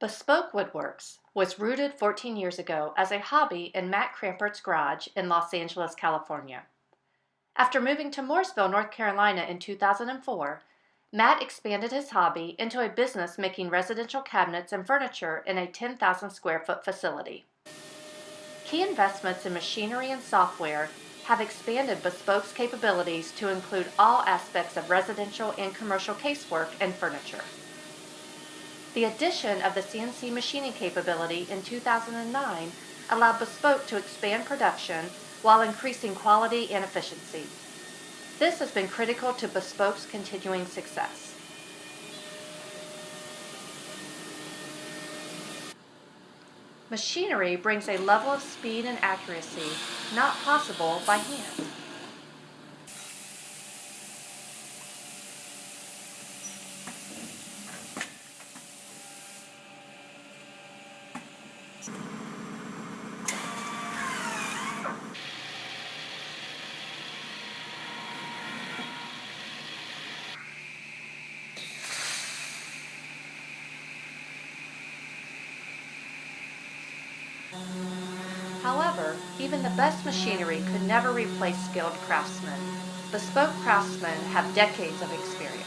Bespoke Woodworks was rooted 14 years ago as a hobby in Matt Crampert's garage in Los Angeles, California. After moving to Mooresville, North Carolina in 2004, Matt expanded his hobby into a business making residential cabinets and furniture in a 10,000 square foot facility. Key investments in machinery and software have expanded Bespoke's capabilities to include all aspects of residential and commercial casework and furniture. The addition of the CNC machining capability in 2009 allowed Bespoke to expand production while increasing quality and efficiency. This has been critical to Bespoke's continuing success. Machinery brings a level of speed and accuracy not possible by hand. However, even the best machinery could never replace skilled craftsmen. Bespoke craftsmen have decades of experience.